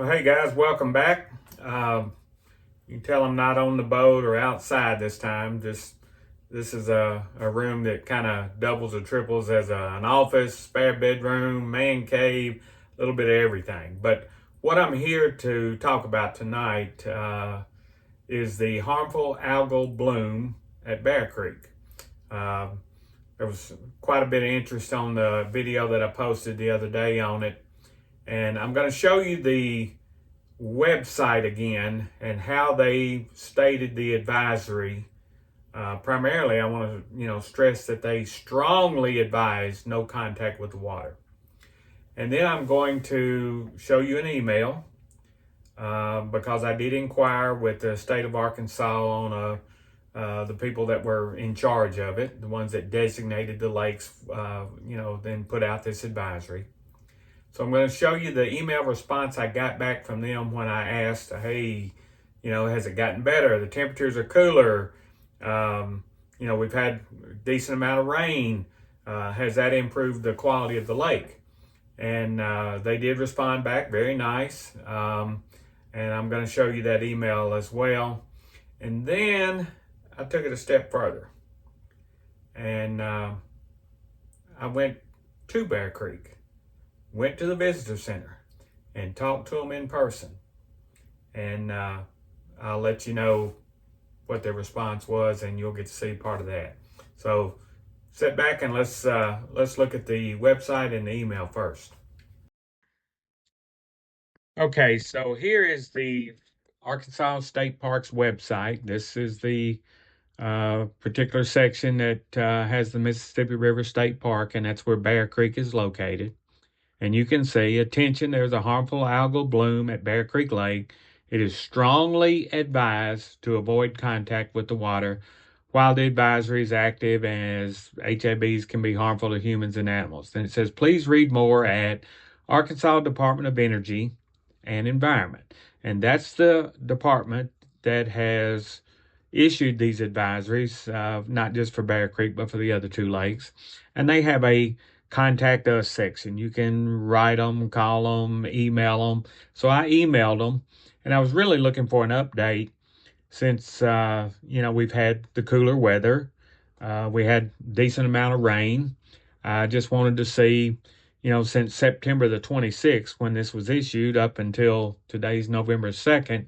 Well, hey guys, welcome back. You can tell I'm not on the boat or outside this time. This is a room that kind of doubles or triples as an office, spare bedroom, man cave, a little bit of everything. But what I'm here to talk about tonight is the harmful algal bloom at Bear Creek. There was quite a bit of interest on the video that I posted the other day on it. And I'm going to show you the website again and how they stated the advisory. Primarily, I want to stress that they strongly advise no contact with the water. And then I'm going to show you an email because I did inquire with the state of Arkansas on the people that were in charge of it, the ones that designated the lakes, then put out this advisory. So I'm going to show you the email response I got back from them when I asked, hey, has it gotten better? The temperatures are cooler. We've had a decent amount of rain. Has that improved the quality of the lake? And they did respond back, very nice. And I'm going to show you that email as well. And then I took it a step further. And I went to Bear Creek. Went to the visitor center and talked to them in person. And I'll let you know what their response was, and you'll get to see part of that. So sit back and let's look at the website and the email first. Okay, so here is the Arkansas State Parks website. This is the particular section that has the Mississippi River State Park, and that's where Bear Creek is located. And you can see, attention, there's a harmful algal bloom at Bear Creek Lake. It is strongly advised to avoid contact with the water while the advisory is active, as HABs can be harmful to humans and animals. Then it says, please read more at Arkansas Department of Energy and Environment. And that's the department that has issued these advisories, not just for Bear Creek, but for the other two lakes. And they have a contact us section. You can write them, call them, email them. So I emailed them, and I was really looking for an update since, we've had the cooler weather. We had decent amount of rain. I just wanted to see, since September the 26th, when this was issued up until today's November 2nd,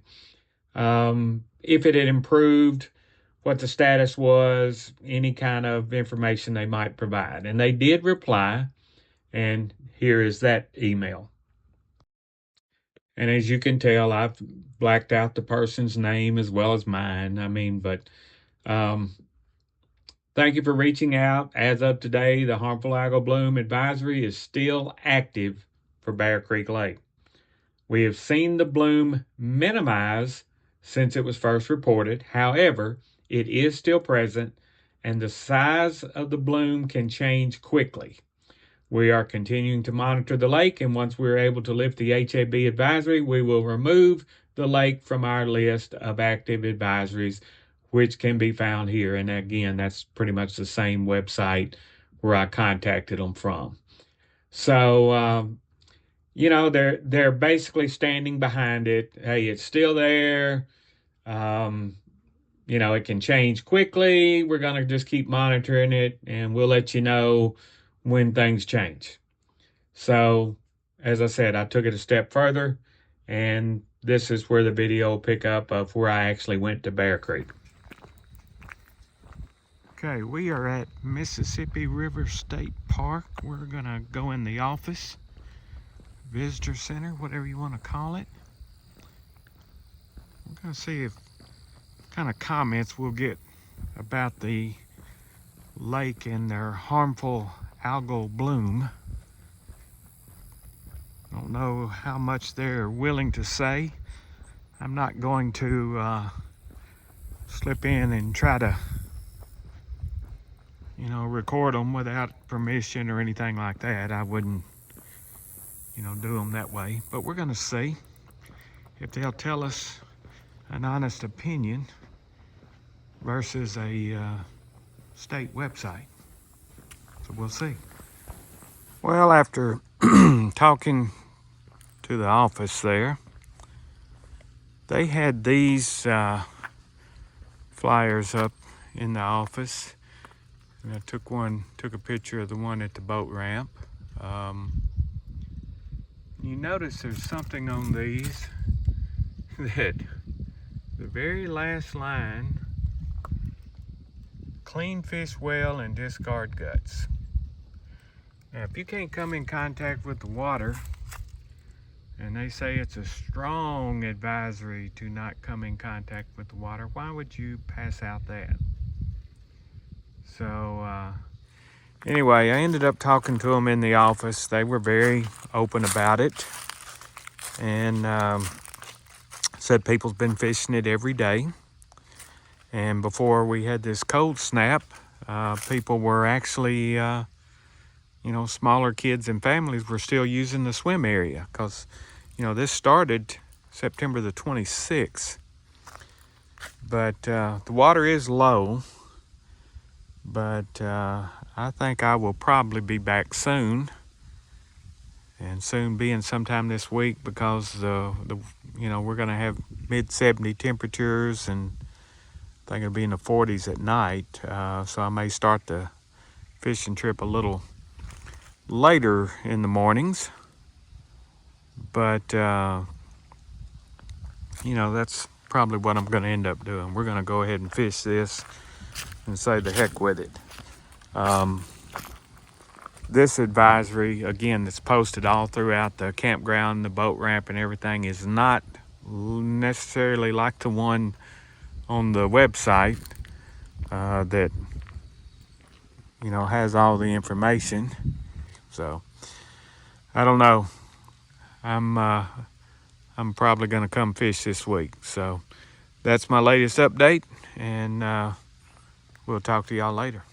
if it had improved, what the status was, any kind of information they might provide. And they did reply, and here is that email. And as you can tell, I've blacked out the person's name as well as mine. Thank you for reaching out. As of today, the harmful algal bloom advisory is still active for Bear Creek Lake. We have seen the bloom minimize since it was first reported. However, it is still present, and the size of the bloom can change quickly. We are continuing to monitor the lake, and once we're able to lift the HAB advisory, we will remove the lake from our list of active advisories, which can be found here. And again, that's pretty much the same website where I contacted them from. So, they're basically standing behind it. Hey, it's still there. It can change quickly. We're going to just keep monitoring it, and we'll let you know when things change. So, as I said, I took it a step further, and this is where the video will pick up of where I actually went to Bear Creek. Okay, we are at Mississippi River State Park. We're going to go in the office, visitor center, whatever you want to call it. We're going to see if kind of comments we'll get about the lake and their harmful algal bloom. Don't know how much they're willing to say. I'm not going to slip in and try to record them without permission or anything like that. I wouldn't do them that way, but we're going to see if they'll tell us an honest opinion versus a state website. So we'll see. Well, after talking to the office there, They had these flyers up in the office, and I took a picture of the one at the boat ramp. You notice there's something on these that the very last line, clean fish well and discard guts. Now, if you can't come in contact with the water, and they say it's a strong advisory to not come in contact with the water, why would you pass out that? So anyway, I ended up talking to them in the office. They were very open about it, and said people's been fishing it every day. And before we had this cold snap, people were actually, smaller kids and families were still using the swim area, because this started September the 26th. But the water is low, but I think I will probably be back soon, and soon being sometime this week, because we're going to have mid-70 temperatures, and I think it'll be in the 40s at night. So I may start the fishing trip a little later in the mornings. But, that's probably what I'm going to end up doing. We're going to go ahead and fish this and say the heck with it. This advisory, again, that's posted all throughout the campground, the boat ramp, and everything, is not necessarily like the one on the website that, has all the information. So, I don't know. I'm probably going to come fish this week. So that's my latest update, and we'll talk to y'all later.